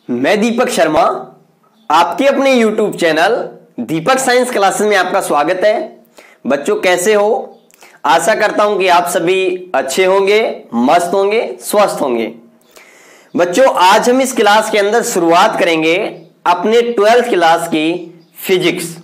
मैं दीपक शर्मा, आपके अपने YouTube चैनल दीपक साइंस क्लासेस में आपका स्वागत है। बच्चों कैसे हो? आशा करता हूं कि आप सभी अच्छे होंगे, मस्त होंगे, स्वस्थ होंगे। बच्चों आज हम इस क्लास के अंदर शुरुआत करेंगे अपने 12th क्लास की फिजिक्स।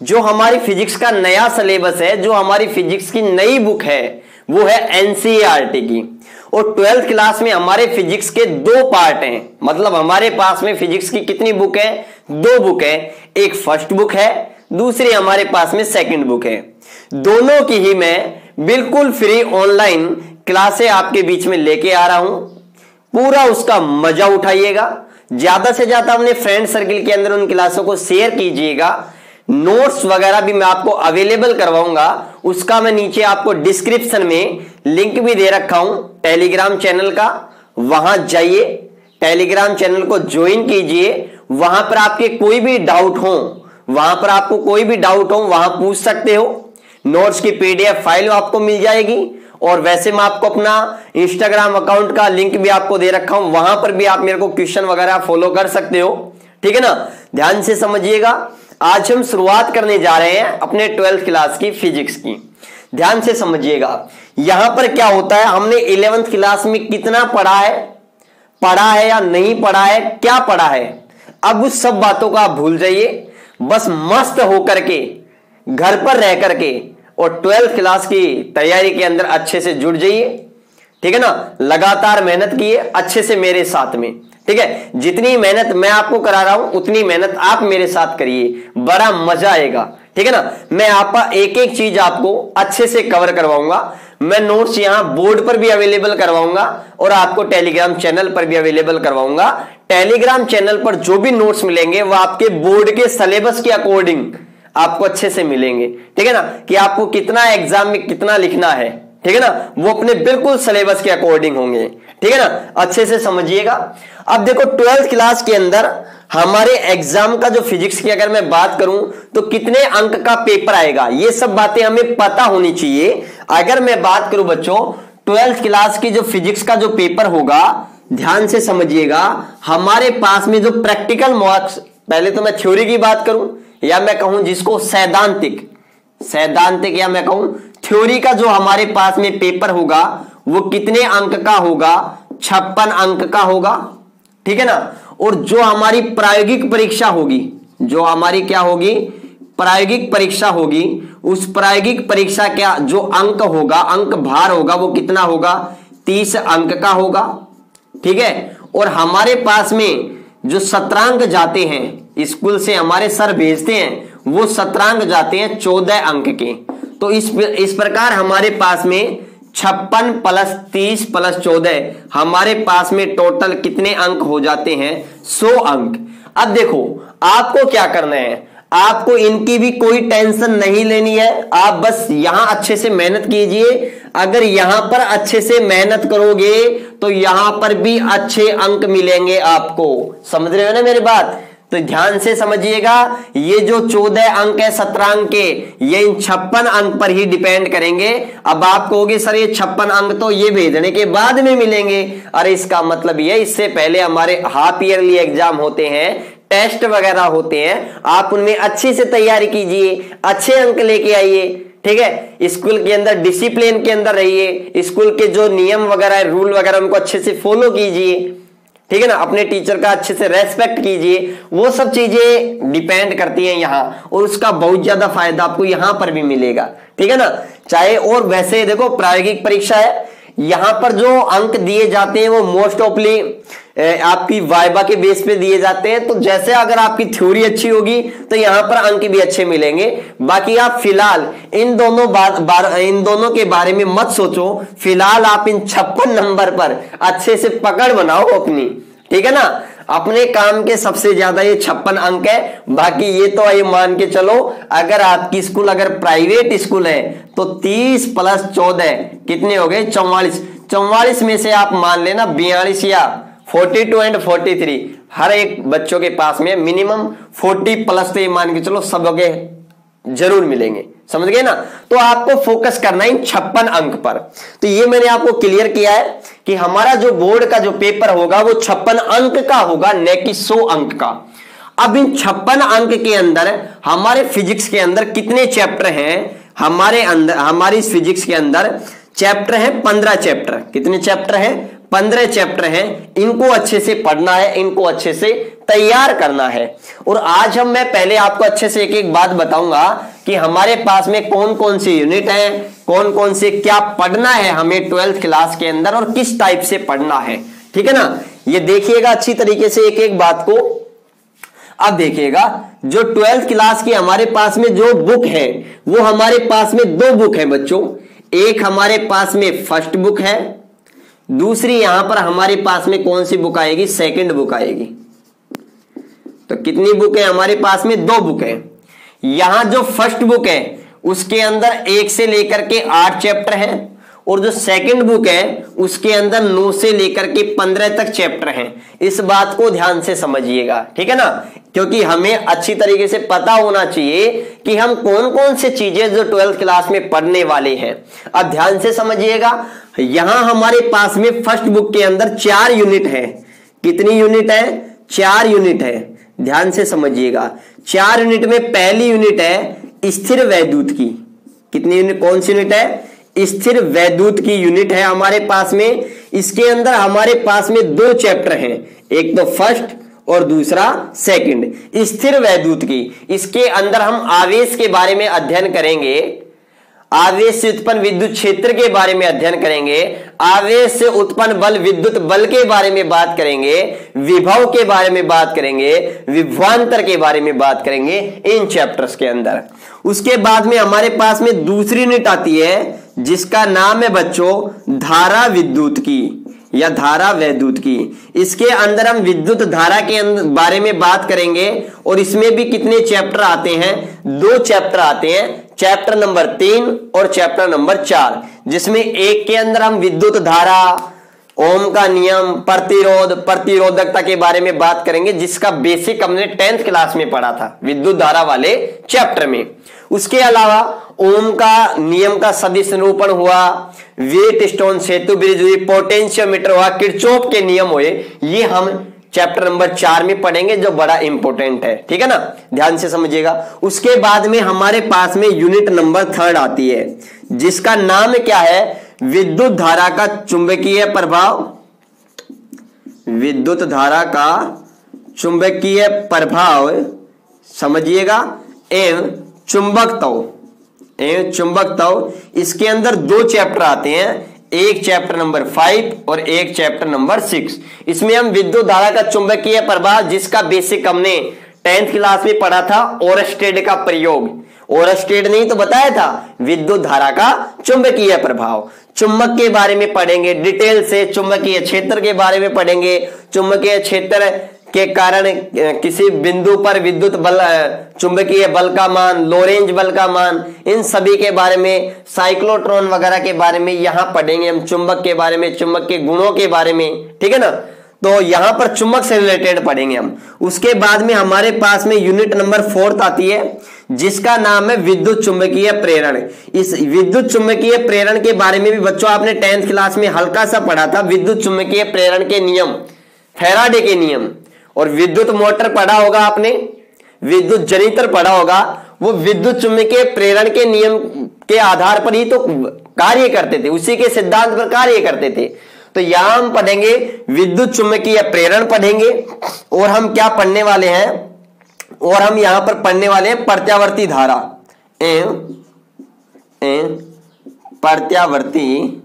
जो हमारी फिजिक्स का नया सिलेबस है, जो हमारी फिजिक्स की नई बुक है, वो है एनसीईआरटी की। और 12th क्लास में हमारे फिजिक्स के दो पार्ट हैं। मतलब हमारे पास में फिजिक्स की कितनी बुक है? दो बुक है। एक फर्स्ट बुक है, दूसरी हमारे पास में सेकंड बुक है। दोनों की ही मैं बिल्कुल फ्री ऑनलाइन क्लासें आपके बीच में लेके आ रहा हूं। पूरा उसका मजा उठाइएगा। ज्यादा से ज्यादा अपने फ्रेंड सर्किल के अंदर उन क्लासों को शेयर कीजिएगा। नोट्स वगैरह भी मैं आपको अवेलेबल करवाऊंगा। उसका मैं नीचे आपको डिस्क्रिप्शन में लिंक भी दे रखा हूं टेलीग्राम चैनल का। वहां जाइए, टेलीग्राम चैनल को ज्वाइन कीजिए। वहां पर आपके कोई भी डाउट हो, वहां पूछ सकते हो। नोट्स की पीडीएफ फाइल आपको मिल जाएगी। और वैसे मैं आपको अपना इंस्टाग्राम अकाउंट का लिंक भी आपको दे रखा हूं। वहां पर भी आप मेरे को क्वेश्चन वगैरह फॉलो कर सकते हो। ठीक है ना? ध्यान से समझिएगा। आज हम शुरुआत करने जा रहे हैं अपने 12th क्लास की फिजिक्स की। ध्यान से समझिएगा। यहां पर क्या होता है, हमने 11th क्लास में कितना पढ़ा है या नहीं पढ़ा है, क्या पढ़ा है, अब उस सब बातों को आप भूल जाइए। बस मस्त होकर के घर पर रह करके और 12th क्लास की तैयारी के अंदर अच्छे से जुड़ जाइए। ठीक है ना? लगातार मेहनत कीजिए अच्छे से मेरे साथ में। ठीक है? जितनी मेहनत मैं आपको करा रहा हूं उतनी मेहनत आप मेरे साथ करिए, बड़ा मजा आएगा। ठीक है ना? मैं आपका एक एक चीज आपको अच्छे से कवर करवाऊंगा। मैं नोट्स यहां बोर्ड पर भी अवेलेबल करवाऊंगा और आपको टेलीग्राम चैनल पर भी अवेलेबल करवाऊंगा। टेलीग्राम चैनल पर जो भी नोट्स मिलेंगे वो आपके बोर्ड के सिलेबस के अकॉर्डिंग आपको अच्छे से मिलेंगे। ठीक है ना? कि आपको कितना एग्जाम में कितना लिखना है, ठीक है ना, वो अपने बिल्कुल सिलेबस के अकॉर्डिंग होंगे। ठीक है ना? अच्छे से समझिएगा। अब देखो 12th क्लास के अंदर हमारे एग्जाम का जो फिजिक्स की अगर मैं बात करूं तो कितने अंक का पेपर आएगा, ये सब बातें हमें पता होनी चाहिए। अगर मैं बात करूं बच्चों 12th क्लास की जो फिजिक्स का जो पेपर होगा, ध्यान से समझिएगा। हमारे पास में जो प्रैक्टिकल मार्क्स, पहले तो मैं थ्योरी की बात करूं या मैं कहूं जिसको सैद्धांतिक या मैं कहूं थ्योरी का जो हमारे पास में पेपर होगा वो कितने अंक का होगा? 56 अंक का होगा। ठीक है ना? और जो हमारी प्रायोगिक परीक्षा होगी, जो हमारी क्या होगी, प्रायोगिक परीक्षा होगी, उस प्रायोगिक परीक्षा क्या जो अंक होगा, अंक भार होगा, वो कितना होगा? 30 अंक का होगा। ठीक है? और हमारे पास में जो सत्रांक जाते हैं, स्कूल से हमारे सर भेजते हैं, वो सत्रांक जाते हैं 14 अंक के। तो इस प्रकार हमारे पास में 56 + 30 + 14 हमारे पास में टोटल कितने अंक हो जाते हैं? 100 अंक। अब देखो आपको क्या करना है, आपको इनकी भी कोई टेंशन नहीं लेनी है। आप बस यहां अच्छे से मेहनत कीजिए। अगर यहां पर अच्छे से मेहनत करोगे तो यहां पर भी अच्छे अंक मिलेंगे आपको। समझ रहे हो ना मेरी बात? तो ध्यान से समझिएगा। ये जो 14 अंक है सत्रांक के, ये इन 56 अंक पर ही डिपेंड करेंगे। अब आप कहोगे सर ये 56 अंक तो ये भेजने के बाद में मिलेंगे। अरे इसका मतलब ये, इससे पहले हमारे हाफ ईयरली एग्जाम होते हैं, टेस्ट वगैरह होते हैं। आप उनमें अच्छे से तैयारी कीजिए, अच्छे अंक लेके आइए। ठीक है? स्कूल के अंदर डिसिप्लिन के अंदर रहिए। स्कूल के जो नियम वगैरह, रूल वगैरह, उनको अच्छे से फॉलो कीजिए। ठीक है ना? अपने टीचर का अच्छे से रेस्पेक्ट कीजिए। वो सब चीजें डिपेंड करती हैं यहाँ, और उसका बहुत ज्यादा फायदा आपको यहाँ पर भी मिलेगा। ठीक है ना? चाहे और वैसे देखो प्रायोगिक परीक्षा है, यहां पर जो अंक दिए जाते हैं वो मोस्ट ऑफली आपकी वाइवा के बेस पे दिए जाते हैं। तो जैसे अगर आपकी थ्योरी अच्छी होगी तो यहां पर अंक भी अच्छे मिलेंगे। बाकी आप फिलहाल इन दोनों के बारे में मत सोचो। फिलहाल आप इन 56 नंबर पर अच्छे से पकड़ बनाओ अपनी। ठीक है ना? अपने काम के सबसे ज्यादा ये 56 अंक है। बाकी ये तो ये मान के चलो, अगर आपकी स्कूल अगर प्राइवेट स्कूल है तो 30 + 14 कितने हो गए? 44। 44 में से आप मान लेना 42 या 42 एंड 43 हर एक बच्चों के पास में मिनिमम 40+ तो ये मान के चलो सब जरूर मिलेंगे। समझ गए ना। तो आपको फोकस करना है इन 56 अंक पर। तो ये मैंने आपको क्लियर किया है कि हमारा जो बोर्ड का जो पेपर होगा वो 56 अंक का होगा, न कि 100 अंक का। अब इन 56 अंक के अंदर हमारे फिजिक्स के अंदर कितने चैप्टर हैं? हमारी फिजिक्स के अंदर चैप्टर है 15 चैप्टर। कितने चैप्टर हैं? 15 चैप्टर हैं। इनको अच्छे से पढ़ना है, इनको अच्छे से तैयार करना है। और आज मैं पहले आपको अच्छे से एक एक बात बताऊंगा कि हमारे पास में कौन कौन सी यूनिट है, कौन कौन से क्या पढ़ना है हमें 12th क्लास के अंदर और किस टाइप से पढ़ना है। ठीक है ना, ये देखिएगा अच्छी तरीके से एक एक बात को। अब देखिएगा जो 12th क्लास की हमारे पास में जो बुक है वो हमारे पास में 2 बुक है बच्चों। एक हमारे पास में फर्स्ट बुक है, दूसरी यहां पर हमारे पास में कौन सी बुक आएगी? सेकंड बुक आएगी। तो कितनी बुक है हमारे पास में? 2 बुक है। यहां जो फर्स्ट बुक है उसके अंदर 1 से लेकर के 8 चैप्टर हैं और जो सेकंड बुक है उसके अंदर 9 से लेकर के 15 तक चैप्टर हैं। इस बात को ध्यान से समझिएगा, ठीक है ना, क्योंकि हमें अच्छी तरीके से पता होना चाहिए कि हम कौन कौन से चीजें जो 12th क्लास में पढ़ने वाले हैं। अब ध्यान से समझिएगा, यहां हमारे पास में फर्स्ट बुक के अंदर 4 यूनिट है। कितनी यूनिट है? 4 यूनिट है। ध्यान से समझिएगा, 4 यूनिट में पहली यूनिट है स्थिर वैद्युत की। कितनी यूनिट? कौन सी यूनिट है? स्थिर वैद्युत की यूनिट है हमारे पास में। इसके अंदर हमारे पास में 2 चैप्टर हैं, एक तो फर्स्ट और दूसरा सेकंड। स्थिर वैद्युत की, इसके अंदर हम आवेश के बारे में अध्ययन करेंगे, आवेश से उत्पन्न विद्युत क्षेत्र के बारे में अध्ययन करेंगे, आवेश से उत्पन्न बल विद्युत बल के बारे में बात करेंगे, विभव के बारे में बात करेंगे, विभवांतर के बारे में बात करेंगे इन चैप्टर्स के अंदर। उसके बाद में हमारे पास में दूसरी यूनिट आती है जिसका नाम है बच्चों धारा विद्युत की या धारा वैद्युत की। इसके अंदर हम विद्युत धारा के बारे में बात करेंगे और इसमें भी कितने चैप्टर आते हैं? 2 चैप्टर आते हैं, चैप्टर नंबर 3 और चैप्टर नंबर 4, जिसमें एक के अंदर हम विद्युत धारा, ओम का नियम, प्रतिरोध, प्रतिरोधकता के बारे में बात करेंगे, जिसका बेसिक हमने 10th क्लास में पढ़ा था विद्युत धारा वाले चैप्टर में। उसके अलावा ओम का नियम का सदिश निरूपण हुआ, वेट स्टोन सेतु ब्रिज हुई, पोटेंशियोमीटर हुआ, किरचॉफ के नियम हुए, ये हम चैप्टर नंबर 4 में पढ़ेंगे, जो बड़ा इंपॉर्टेंट है। ठीक है ना, ध्यान से समझिएगा। उसके बाद में हमारे पास में यूनिट नंबर 3 आती है जिसका नाम क्या है? विद्युत धारा का चुंबकीय प्रभाव। विद्युत धारा का चुंबकीय प्रभाव समझिएगा, एवं चुंबकत्व। इसके अंदर 2 चैप्टर आते हैं, एक चैप्टर नंबर 5 और एक चैप्टर नंबर 6। इसमें हम विद्युत धारा का चुंबकीय प्रभाव, जिसका बेसिक हमने 10th क्लास में पढ़ा था, ओरस्टेड का प्रयोग, ओरस्टेड नहीं तो बताया था, विद्युत धारा का चुंबकीय प्रभाव, चुंबक के बारे में पढ़ेंगे डिटेल से, चुंबकीय क्षेत्र के बारे में पढ़ेंगे, चुंबकीय क्षेत्र के कारण किसी बिंदु पर विद्युत बल, चुंबकीय बल का मान, लोरेंज बल का मान, इन सभी के बारे में, साइक्लोट्रॉन वगैरह के बारे में यहां पढ़ेंगे हम, चुंबक के बारे में, चुंबक के गुणों के बारे में। ठीक है ना, तो यहां पर चुंबक से रिलेटेड पढ़ेंगे हम। उसके बाद में हमारे पास में यूनिट नंबर 4 आती है जिसका नाम है विद्युत चुंबकीय प्रेरण। इस विद्युत चुंबकीय प्रेरण के बारे में भी बच्चों आपने 10th क्लास में हल्का सा पढ़ा था, विद्युत चुंबकीय प्रेरण के नियम, फैराडे के नियम। और विद्युत मोटर पढ़ा होगा आपने, विद्युत जनरेटर पढ़ा होगा, वो विद्युत चुंबकीय प्रेरण के नियम के आधार पर ही तो कार्य करते थे, उसी के सिद्धांत पर कार्य करते थे। तो यहां हम पढ़ेंगे विद्युत चुंबकीय प्रेरण पढ़ेंगे, और हम क्या पढ़ने वाले हैं, और हम यहां पर पढ़ने वाले हैं प्रत्यावर्ती धारा, प्रत्यावर्ती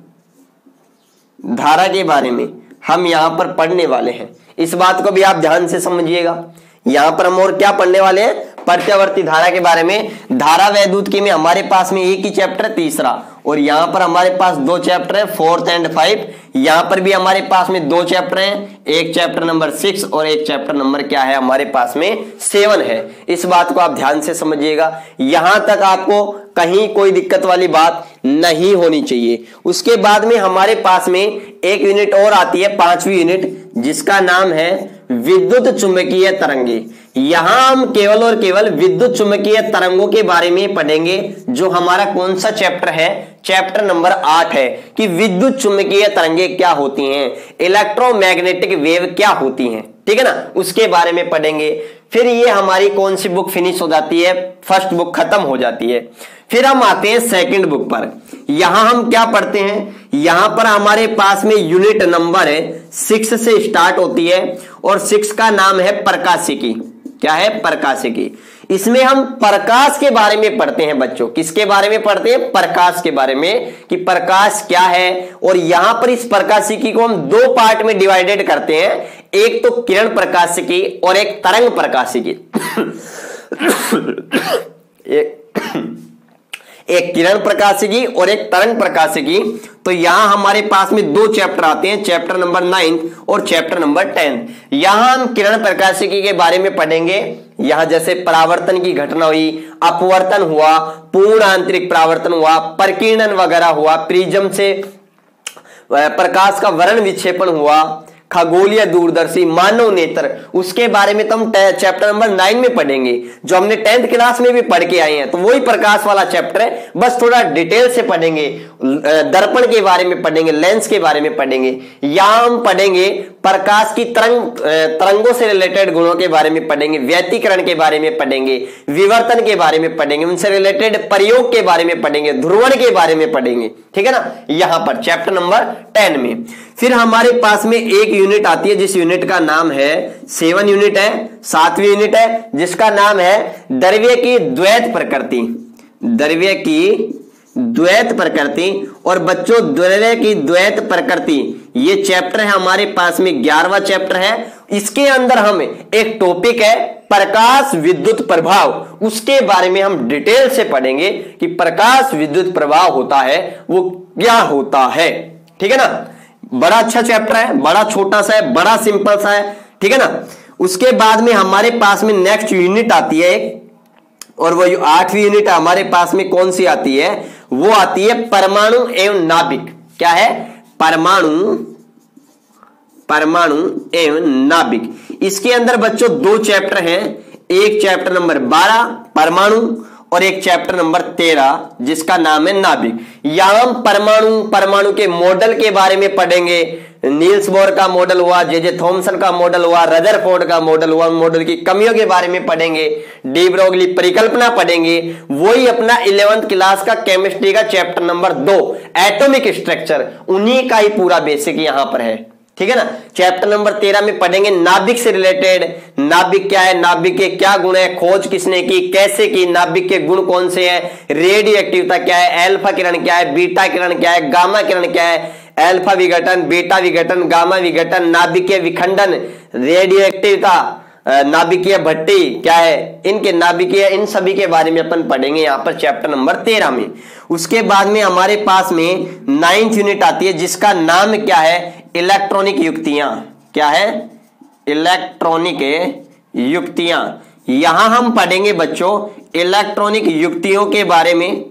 धारा के बारे में हम यहां पर पढ़ने वाले हैं। इस बात को भी आप ध्यान से समझिएगा। यहां पर हम और क्या पढ़ने वाले हैं? प्रत्यावर्ती धारा के बारे में। धारा वैद्युत की में हमारे पास में एक ही चैप्टर, तीसरा, और यहां पर हमारे पास 2 चैप्टर है, 4th and 5। यहां पर भी हमारे पास में 2 चैप्टर हैं, एक चैप्टर नंबर 6 और एक चैप्टर नंबर क्या है हमारे पास में 7 है। इस बात को आप ध्यान से समझिएगा, यहां तक आपको कहीं कोई दिक्कत वाली बात नहीं होनी चाहिए। उसके बाद में हमारे पास में एक यूनिट और आती है, 5वीं यूनिट, जिसका नाम है विद्युत चुंबकीय तरंगे। यहां हम केवल और केवल विद्युत चुंबकीय तरंगों के बारे में पढ़ेंगे, जो हमारा कौन सा चैप्टर है, चैप्टर नंबर 8 है कि विद्युत चुंबकीय तरंगे क्या होती हैं, इलेक्ट्रोमैग्नेटिक वेव क्या होती हैं, ठीक है ना, उसके बारे में पढ़ेंगे। फिर ये हमारी कौन सी बुक फिनिश हो जाती है, फर्स्ट बुक खत्म हो जाती है। फिर हम आते हैं सेकंड बुक पर। यहां हम क्या पढ़ते हैं, यहां पर हमारे पास में यूनिट नंबर 6 से स्टार्ट होती है और 6 का नाम है प्रकाशिकी। क्या है, प्रकाशिकी। इसमें हम प्रकाश के बारे में पढ़ते हैं बच्चों। किसके बारे में पढ़ते हैं, प्रकाश के बारे में, कि प्रकाश क्या है। और यहां पर इस प्रकाशिकी को हम 2 पार्ट में डिवाइडेड करते हैं, एक तो किरण प्रकाशिकी और एक तरंग प्रकाशिकी। एक किरण प्रकाशिकी और एक तरंग प्रकाशिकी। तो यहां हमारे पास में 2 चैप्टर आते हैं, चैप्टर नंबर 9 और चैप्टर नंबर 10। यहां हम किरण प्रकाशिकी के बारे में पढ़ेंगे। यहां जैसे परावर्तन की घटना हुई, अपवर्तन हुआ, पूर्ण आंतरिक परावर्तन हुआ, प्रकीर्णन वगैरह हुआ, प्रिज्म से प्रकाश का वर्ण विक्षेपण हुआ, खगोलीय दूरदर्शी, मानव नेत्र, उसके बारे में तो हम चैप्टर नंबर 9 में पढ़ेंगे, जो हमने 10th क्लास में भी पढ़ के आए हैं। तो वही प्रकाश वाला चैप्टर है, बस थोड़ा डिटेल से पढ़ेंगे। दर्पण के बारे में पढ़ेंगे, लेंस के बारे में पढ़ेंगे। यहां हम पढ़ेंगे प्रकाश की तरंगों से रिलेटेड गुणों के बारे में पढ़ेंगे, व्यतिकरण के बारे में पढ़ेंगे, विवर्तन के बारे में पढ़ेंगे, उनसे रिलेटेड प्रयोग के बारे में पढ़ेंगे, ध्रुवण के बारे में पढ़ेंगे, ठीक है ना, यहां पर चैप्टर नंबर 10 में। फिर हमारे पास में एक यूनिट आती है, जिस यूनिट का नाम है 7 यूनिट है, 7वीं यूनिट है, जिसका नाम है द्रव्य की द्वैत प्रकृति। द्रव्य की द्वैत प्रकृति। और बच्चों द्रव्य की द्वैत प्रकृति ये चैप्टर है हमारे पास में 11वां चैप्टर है। इसके अंदर हम एक टॉपिक है प्रकाश विद्युत प्रभाव, उसके बारे में हम डिटेल से पढ़ेंगे कि प्रकाश विद्युत प्रभाव होता है वो क्या होता है, ठीक है ना। बड़ा अच्छा चैप्टर है, बड़ा छोटा सा है, बड़ा सिंपल सा है, ठीक है ना। उसके बाद में हमारे पास में नेक्स्ट यूनिट आती है एक, और वो 8वीं यूनिट हमारे पास में कौन सी आती है, वो आती है परमाणु एवं नाभिक। क्या है, परमाणु एवं नाभिक। इसके अंदर बच्चों 2 चैप्टर हैं, एक चैप्टर नंबर 12 परमाणु और एक चैप्टर नंबर 13 जिसका नाम है नाभिक। यहां हम परमाणु के मॉडल के बारे में पढ़ेंगे। नील्स बोर का मॉडल हुआ, जे थॉमसन का मॉडल हुआ, रदरफोर्ड का मॉडल हुआ, मॉडल की कमियों के बारे में पढ़ेंगे, डी ब्रोगली परिकल्पना पढ़ेंगे। वही अपना 11th क्लास का केमिस्ट्री का चैप्टर नंबर 2 एटॉमिक स्ट्रक्चर, उन्हीं का ही पूरा बेसिक यहां पर है, ठीक है ना। चैप्टर नंबर 13 में पढ़ेंगे नाभिक से रिलेटेड, नाभिक क्या है, नाभिक के क्या गुण है, खोज किसने की, कैसे की, नाभिक के गुण कौन से हैं, रेडियो एक्टिविटी क्या है, अल्फा किरण क्या है, बीटा किरण क्या है, गामा किरण क्या है, अल्फा विघटन, बीटा विघटन, गामा विघटन, नाभिकीय विखंडन, रेडियो एक्टिविटी, नाभिकीय भट्टी क्या है, इनके नाभिकीय, इन सभी के बारे में अपन पढ़ेंगे यहाँ पर चैप्टर नंबर 13 में। उसके बाद में हमारे पास में 9th यूनिट आती है, जिसका नाम क्या है, इलेक्ट्रॉनिक युक्तियां। क्या है, इलेक्ट्रॉनिक युक्तियां। यहां हम पढ़ेंगे बच्चों इलेक्ट्रॉनिक युक्तियों के बारे में,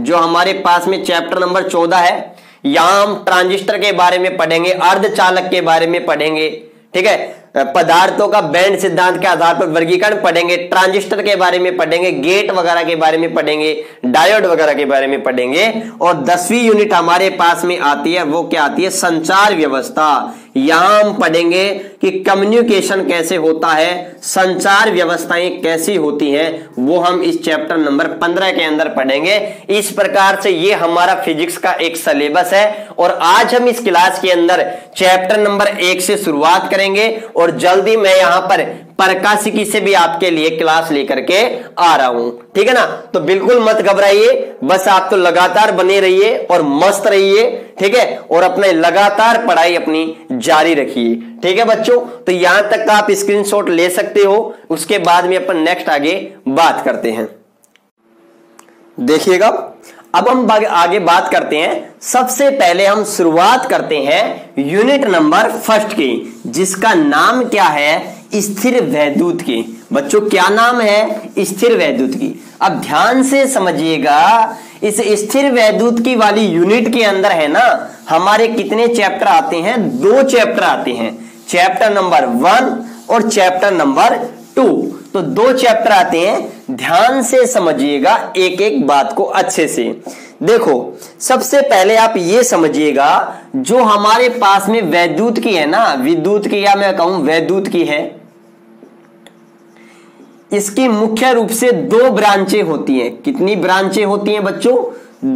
जो हमारे पास में चैप्टर नंबर 14 है। यहां हम ट्रांजिस्टर के बारे में पढ़ेंगे, अर्धचालक के बारे में पढ़ेंगे, ठीक है, पदार्थों का बैंड सिद्धांत के आधार पर वर्गीकरण पढ़ेंगे, ट्रांजिस्टर के बारे में पढ़ेंगे, गेट वगैरह के बारे में पढ़ेंगे, डायोड वगैरह के बारे में पढ़ेंगे। और 10वीं यूनिट हमारे पास में आती है, वो क्या आती है, संचार व्यवस्था। यहां हम पढ़ेंगे कि कम्युनिकेशन कैसे होता है, संचार व्यवस्थाएं कैसी होती हैं, वो हम इस चैप्टर नंबर 15 के अंदर पढ़ेंगे। इस प्रकार से ये हमारा फिजिक्स का एक सिलेबस है। और आज हम इस क्लास के अंदर चैप्टर नंबर 1 से शुरुआत करेंगे, और जल्दी मैं यहां पर प्रकाशिकी से भी आपके लिए क्लास लेकर के आ रहा हूं, ठीक है ना। तो बिल्कुल मत घबराइए, बस आप तो लगातार बने रहिए और मस्त रहिए, ठीक है, और अपने लगातार पढ़ाई अपनी जारी रखिए, ठीक है बच्चों। तो यहां तक आप स्क्रीनशॉट ले सकते हो, उसके बाद में अपन नेक्स्ट आगे बात करते हैं। देखिएगा, अब हम आगे बात करते हैं। सबसे पहले हम शुरुआत करते हैं यूनिट नंबर 1 की, जिसका नाम क्या है, स्थिर वैद्युत की। बच्चों क्या नाम है, स्थिर वैद्युत की। अब ध्यान से समझिएगा, इस स्थिर वैद्युत की वाली यूनिट के अंदर है ना, हमारे कितने चैप्टर आते हैं, 2 चैप्टर आते हैं, चैप्टर नंबर 1 और चैप्टर नंबर 2। तो 2 चैप्टर आते हैं, ध्यान से समझिएगा एक एक बात को अच्छे से। देखो सबसे पहले आप ये समझिएगा, जो हमारे पास में वैद्युत की है ना, विद्युत की या मैं कहूं वैद्युत की है, इसकी मुख्य रूप से 2 ब्रांचें होती हैं। कितनी ब्रांचें होती हैं बच्चों?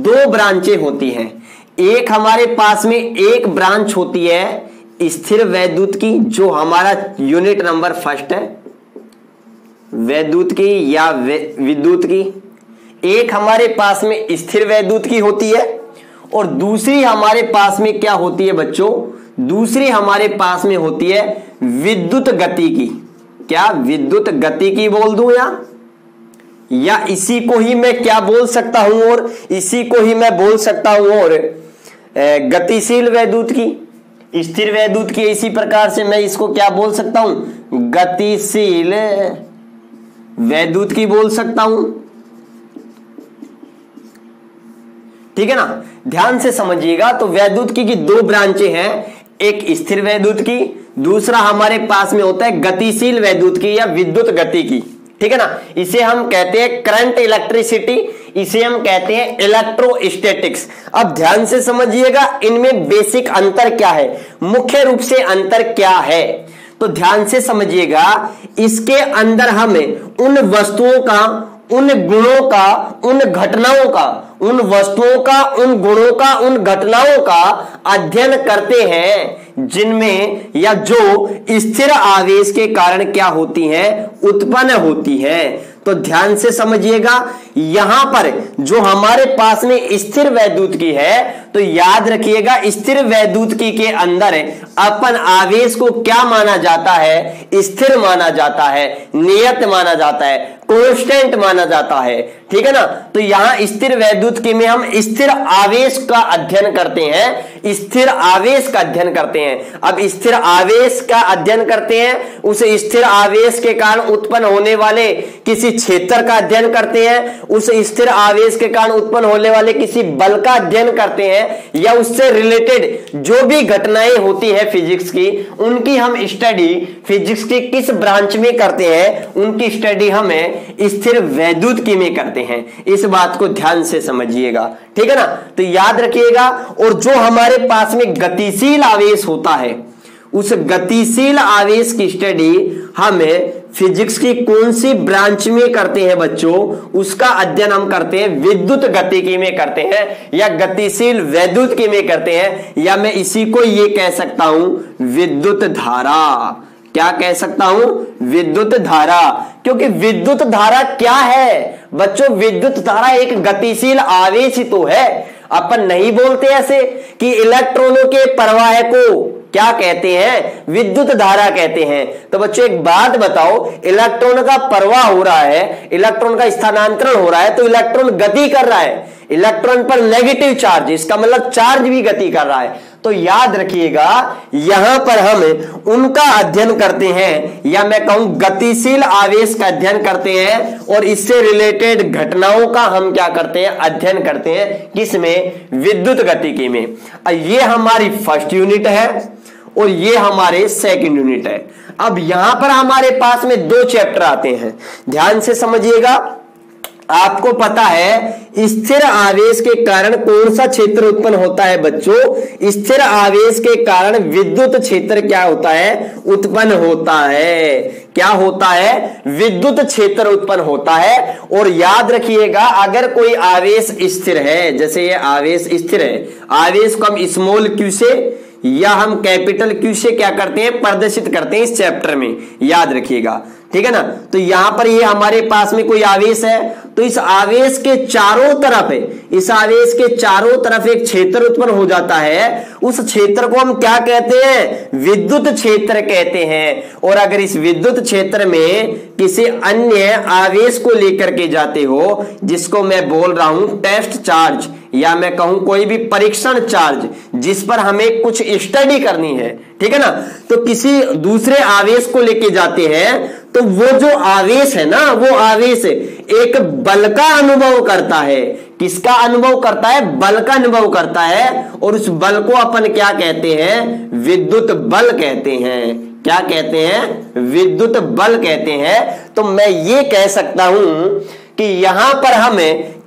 2 ब्रांचें होती हैं। एक हमारे पास में एक ब्रांच होती है स्थिर वैद्युत की, जो हमारा यूनिट नंबर 1 है, वैद्युत की या विद्युत की। एक हमारे पास में स्थिर वैद्युत की होती है और दूसरी हमारे पास में क्या होती है बच्चों? दूसरी हमारे पास में होती है विद्युत गति की। क्या विद्युत गति की बोल दूं या इसी को ही मैं क्या बोल सकता हूं, और इसी को ही मैं बोल सकता हूं और गतिशील वैद्युत की, स्थिर वैद्युत की। इसी प्रकार से मैं इसको क्या बोल सकता हूं? गतिशील वैद्युत की बोल सकता हूं। ठीक है ना, ध्यान से समझिएगा। तो वैद्युत की 2 ब्रांचें हैं, एक स्थिर वैद्युत की, दूसरा हमारे पास में होता है गतिशील वैद्युत की या विद्युत गति की। ठीक है ना, इसे हम कहते हैं करंट इलेक्ट्रिसिटी, इसे हम कहते हैं इलेक्ट्रोस्टैटिक्स। अब ध्यान से समझिएगा, इनमें बेसिक अंतर क्या है, मुख्य रूप से अंतर क्या है, तो ध्यान से समझिएगा। इसके अंदर हमें उन वस्तुओं का, उन गुणों का, उन घटनाओं का, उन वस्तुओं का, उन गुणों का, उन घटनाओं का अध्ययन करते हैं जिनमें या जो स्थिर आवेश के कारण क्या होती हैं, उत्पन्न होती हैं। तो ध्यान से समझिएगा, यहां पर जो हमारे पास में स्थिर वैद्युत की है, तो याद रखिएगा स्थिर वैद्युत की के अंदर अपन आवेश को क्या माना जाता है? स्थिर माना जाता है, नियत माना जाता है, कांस्टेंट माना जाता है। ठीक है ना, तो यहां स्थिर वैद्युत की में हम स्थिर आवेश का अध्ययन करते हैं, स्थिर आवेश का अध्ययन करते हैं। अब स्थिर आवेश का अध्ययन करते हैं, उस स्थिर आवेश के कारण उत्पन्न होने वाले किसी क्षेत्र का अध्ययन करते हैं, उस स्थिर आवेश के कारण उत्पन्न होने वाले किसी बल का अध्ययन करते हैं, या उससे रिलेटेड जो भी घटनाएं होती है फिजिक्स की, उनकी हम स्टडी फिजिक्स की किस ब्रांच में करते हैं, उनकी स्टडी हमें स्थिर वैद्युत की में करते हैं। इस बात को ध्यान से समझिएगा। ठीक है ना, तो याद रखिएगा। और जो हमारे पास में गतिशील आवेश होता है, उस गतिशील आवेश की स्टडी हमें फिजिक्स की कौन सी ब्रांच में करते हैं बच्चों? उसका अध्ययन हम करते हैं विद्युत गतिकी में करते हैं, या गतिशील वैद्युत की में करते हैं, या मैं इसी को ये कह सकता हूं विद्युत धारा। क्या कह सकता हूं? विद्युत धारा। क्योंकि विद्युत धारा क्या है बच्चों? विद्युत धारा एक गतिशील आवेश ही तो है। अपन नहीं बोलते ऐसे कि इलेक्ट्रॉनों के प्रवाह को क्या कहते हैं? विद्युत धारा कहते हैं। तो बच्चों एक बात बताओ, इलेक्ट्रॉन का प्रवाह हो रहा है, इलेक्ट्रॉन का स्थानांतरण हो रहा है, तो इलेक्ट्रॉन गति कर रहा है, इलेक्ट्रॉन पर नेगेटिव चार्ज, इसका मतलब चार्ज भी गति कर रहा है। तो याद रखिएगा, यहां पर हम उनका अध्ययन करते हैं, या मैं कहूं गतिशील आवेश का अध्ययन करते हैं, और इससे रिलेटेड घटनाओं का हम क्या करते हैं? अध्ययन करते हैं। किसमें? विद्युत गतिकी में। ये हमारी फर्स्ट यूनिट है और ये हमारे सेकंड यूनिट है। अब यहां पर हमारे पास में 2 चैप्टर आते हैं, ध्यान से समझिएगा। आपको पता है स्थिर आवेश के कारण कौन सा क्षेत्र उत्पन्न होता है बच्चों? स्थिर आवेश के कारण विद्युत क्षेत्र क्या होता है? उत्पन्न होता है। क्या होता है? विद्युत क्षेत्र उत्पन्न होता है। और याद रखिएगा, अगर कोई आवेश स्थिर है, जैसे ये आवेश स्थिर है, आवेश को हम स्मॉल क्यू से या हम कैपिटल क्यू से क्या करते हैं? प्रदर्शित करते हैं इस चैप्टर में, याद रखिएगा। ठीक है ना, तो यहां पर ये हमारे पास में कोई आवेश है, तो इस आवेश के चारों तरफ है, इस आवेश के चारों तरफ एक क्षेत्र उत्पन्न हो जाता है। उस क्षेत्र को हम क्या कहते हैं? विद्युत क्षेत्र कहते हैं। और अगर इस विद्युत क्षेत्र में किसी अन्य आवेश को लेकर के जाते हो, जिसको मैं बोल रहा हूं टेस्ट चार्ज, या मैं कहूं कोई भी परीक्षण चार्ज, जिस पर हमें कुछ स्टडी करनी है, ठीक है ना, तो किसी दूसरे आवेश को लेके जाते हैं, तो वो जो आवेश है ना, वो आवेश एक बल का अनुभव करता है। किसका अनुभव करता है? बल का अनुभव करता है। और उस बल को अपन क्या कहते हैं? विद्युत बल कहते हैं। क्या कहते हैं? विद्युत बल कहते हैं। तो मैं ये कह सकता हूं कि यहां पर हम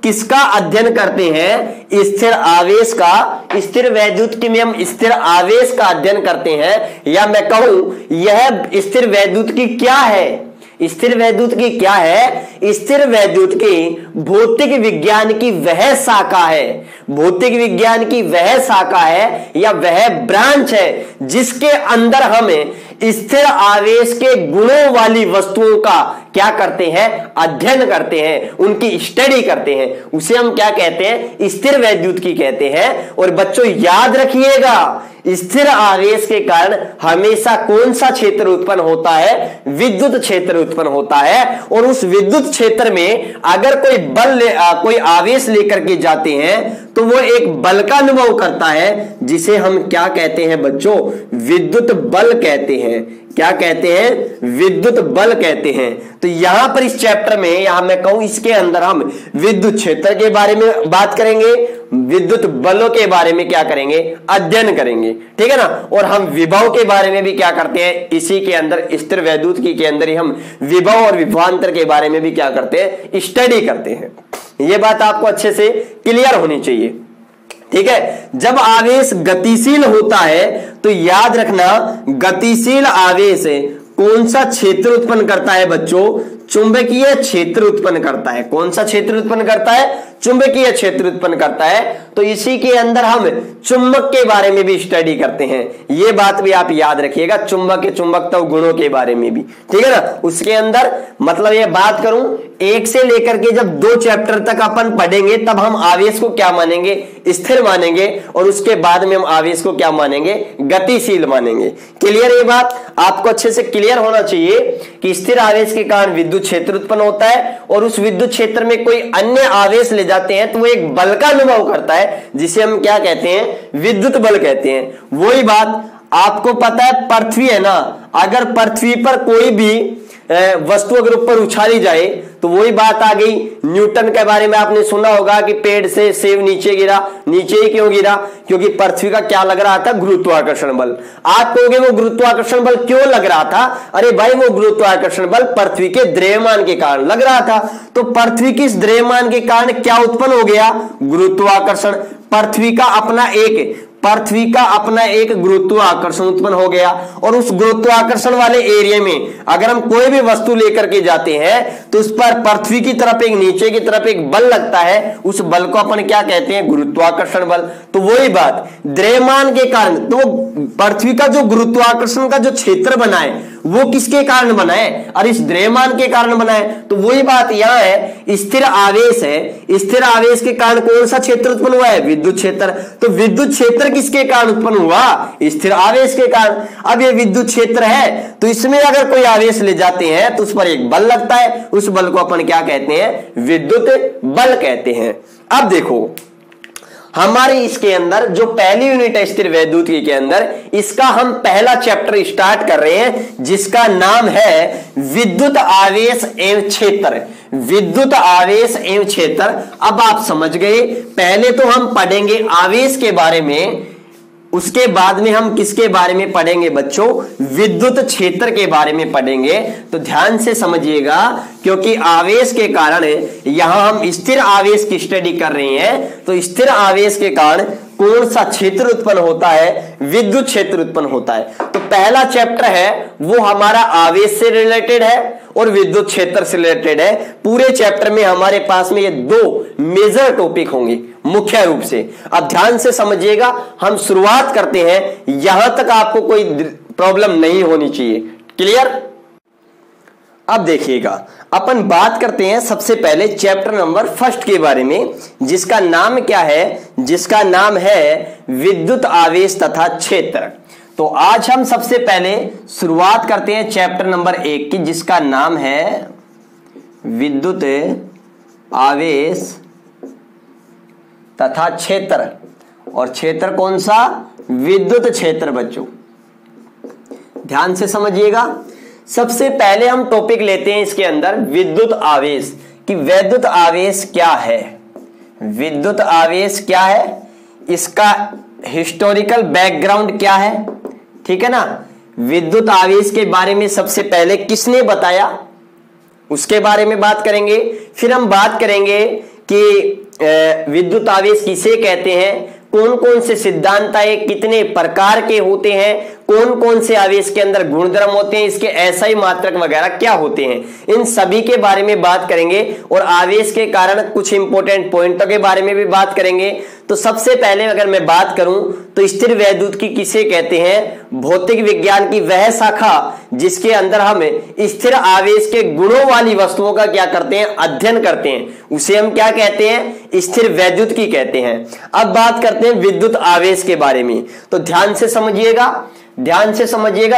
किसका अध्ययन करते हैं? स्थिर आवेश का। स्थिर वैद्युतिकी में हम स्थिर आवेश का अध्ययन करते हैं, या मैं कहूं यह स्थिर वैद्युतिकी क्या है? स्थिर वैद्युतिकी क्या है? स्थिर वैद्युतिकी भौतिक विज्ञान की वह शाखा है, भौतिक विज्ञान की वह शाखा है या वह ब्रांच है जिसके अंदर हमें स्थिर आवेश के गुणों वाली वस्तुओं का क्या करते हैं? अध्ययन करते हैं, उनकी स्टडी करते हैं। उसे हम क्या कहते हैं? स्थिर वैद्युतिकी कहते हैं। और बच्चों याद रखिएगा, स्थिर आवेश के कारण हमेशा कौन सा क्षेत्र उत्पन्न होता है? विद्युत क्षेत्र उत्पन्न होता है। और उस विद्युत क्षेत्र में अगर कोई कोई आवेश लेकर के जाते हैं तो वो एक बल का अनुभव करता है, जिसे हम क्या कहते हैं बच्चों? विद्युत बल कहते हैं। क्या कहते हैं? विद्युत बल कहते हैं। तो यहां पर इस चैप्टर में, यहां मैं कहूं इसके अंदर हम विद्युत क्षेत्र के बारे में बात करेंगे, विद्युत बलों के बारे में क्या करेंगे? अध्ययन करेंगे, ठीक है ना। और हम विभव के बारे में भी क्या करते हैं? इसी के अंदर स्थिर वैद्युतिकी के अंदर ही हम विभव और विभवांतर के बारे में भी क्या करते हैं? स्टडी करते हैं। यह बात आपको अच्छे से क्लियर होनी चाहिए, ठीक है। जब आवेश गतिशील होता है तो याद रखना, गतिशील आवेश कौन सा क्षेत्र उत्पन्न करता है बच्चों? चुंबकीय क्षेत्र उत्पन्न करता है। कौन सा क्षेत्र उत्पन्न करता है? चुंबकीय क्षेत्र उत्पन्न करता है। तो इसी के अंदर हम चुंबक के बारे में भी स्टडी करते हैं। ये बात भी आप याद रखिएगा, चुंबक के चुंबकत्व गुणों के बारे में भी, ठीक है ना। उसके अंदर मतलब ये बात करूं, 1 से लेकर के जब 2 चैप्टर तक अपन पढ़ेंगे तब हम आवेश को क्या मानेंगे? स्थिर मानेंगे। और उसके बाद में हम आवेश को क्या मानेंगे? गतिशील मानेंगे। क्लियर? ये बात आपको अच्छे से क्लियर होना चाहिए कि स्थिर आवेश के कारण विद्युत क्षेत्र उत्पन्न होता है, और उस विद्युत क्षेत्र में कोई अन्य आवेश ले जाते हैं तो वो एक बल का अनुभव करता है, जिसे हम क्या कहते हैं? विद्युत बल कहते हैं। वही बात आपको पता है, पृथ्वी है ना, अगर पृथ्वी पर कोई भी वस्तु अगर ऊपर उछाली जाए तो वही बात आ गई। न्यूटन के बारे में आपने सुना होगा कि पेड़ से सेब नीचे गिरा। नीचे ही क्यों गिरा? क्योंकि पृथ्वी का क्या लग रहा था? गुरुत्वाकर्षण बल। आप कहोगे वो गुरुत्वाकर्षण बल क्यों लग रहा था? अरे भाई, वो गुरुत्वाकर्षण बल पृथ्वी के द्रव्यमान के कारण लग रहा था। तो पृथ्वी के इस द्रव्यमान के कारण क्या उत्पन्न हो गया? गुरुत्वाकर्षण। पृथ्वी का अपना एक गुरुत्वाकर्षण उत्पन्न हो गया। और उस गुरुत्वाकर्षण वाले एरिया में अगर हम कोई भी वस्तु लेकर के जाते हैं तो उस पर पृथ्वी की तरफ एक, नीचे की तरफ एक बल लगता है। उस बल को अपन क्या कहते हैं? गुरुत्वाकर्षण बल। तो वही बात, द्रव्यमान के कारण, तो पृथ्वी का जो गुरुत्वाकर्षण का जो क्षेत्र बना है वो किसके कारण बना है? और इस द्रव्यमान के कारण बना है। तो वही बात यहां है, स्थिर आवेश है। स्थिर आवेश के कारण कौन सा क्षेत्र उत्पन्न हुआ है? विद्युत क्षेत्र। तो विद्युत क्षेत्र किसके कारण उत्पन्न हुआ? स्थिर आवेश के कारण। अब ये विद्युत क्षेत्र है तो इसमें अगर कोई आवेश ले जाते हैं तो उस पर एक बल लगता है। उस बल को अपन क्या कहते हैं? विद्युत बल कहते हैं। अब देखो, हमारे इसके अंदर जो पहली यूनिट है स्थिर वैद्युतिकी के अंदर, इसका हम पहला चैप्टर स्टार्ट कर रहे हैं, जिसका नाम है विद्युत आवेश एवं क्षेत्र। विद्युत आवेश एवं क्षेत्र। अब आप समझ गए, पहले तो हम पढ़ेंगे आवेश के बारे में, उसके बाद में हम किसके बारे में पढ़ेंगे बच्चों? विद्युत क्षेत्र के बारे में पढ़ेंगे। तो ध्यान से समझिएगा, क्योंकि आवेश के कारण यहां हम स्थिर आवेश की स्टडी कर रहे हैं। तो स्थिर आवेश के कारण कौन सा क्षेत्र उत्पन्न होता है? विद्युत क्षेत्र उत्पन्न होता है। तो पहला चैप्टर है वो हमारा आवेश से रिलेटेड है और विद्युत क्षेत्र से रिलेटेड है। पूरे चैप्टर में हमारे पास में ये 2 मेजर टॉपिक होंगे मुख्य रूप से। अब ध्यान से समझिएगा, हम शुरुआत करते हैं, यहां तक आपको कोई प्रॉब्लम नहीं होनी चाहिए। क्लियर? अब देखिएगा, अपन बात करते हैं सबसे पहले चैप्टर नंबर 1 के बारे में, जिसका नाम क्या है? जिसका नाम है विद्युत आवेश तथा क्षेत्र। तो आज हम सबसे पहले शुरुआत करते हैं चैप्टर नंबर 1 की, जिसका नाम है विद्युत आवेश तथा क्षेत्र। और क्षेत्र कौन सा? विद्युत क्षेत्र। बच्चों ध्यान से समझिएगा, सबसे पहले हम टॉपिक लेते हैं इसके अंदर विद्युत आवेश, कि विद्युत आवेश क्या है। विद्युत आवेश क्या है, इसका हिस्टोरिकल बैकग्राउंड क्या है, ठीक है ना। विद्युत आवेश के बारे में सबसे पहले किसने बताया, उसके बारे में बात करेंगे। फिर हम बात करेंगे कि विद्युत आवेश किसे कहते हैं, कौन कौन से सिद्धांत आए, कितने प्रकार के होते हैं, कौन कौन से आवेश के अंदर गुणधर्म होते हैं, इसके एसआई मात्रक वगैरह क्या होते हैं, इन सभी के बारे में बात करेंगे। और आवेश के कारण कुछ इंपॉर्टेंट पॉइंटों के बारे में भी बात करेंगे। तो सबसे पहले अगर मैं बात करूं तो स्थिर वैद्युतिकी किसे कहते हैं, भौतिक विज्ञान की वह शाखा जिसके अंदर हम स्थिर आवेश के गुणों वाली वस्तुओं का क्या करते हैं, अध्ययन करते हैं, उसे हम क्या कहते हैं, स्थिर वैद्युतिकी कहते हैं। अब बात करते हैं विद्युत आवेश के बारे में। तो ध्यान से समझिएगा,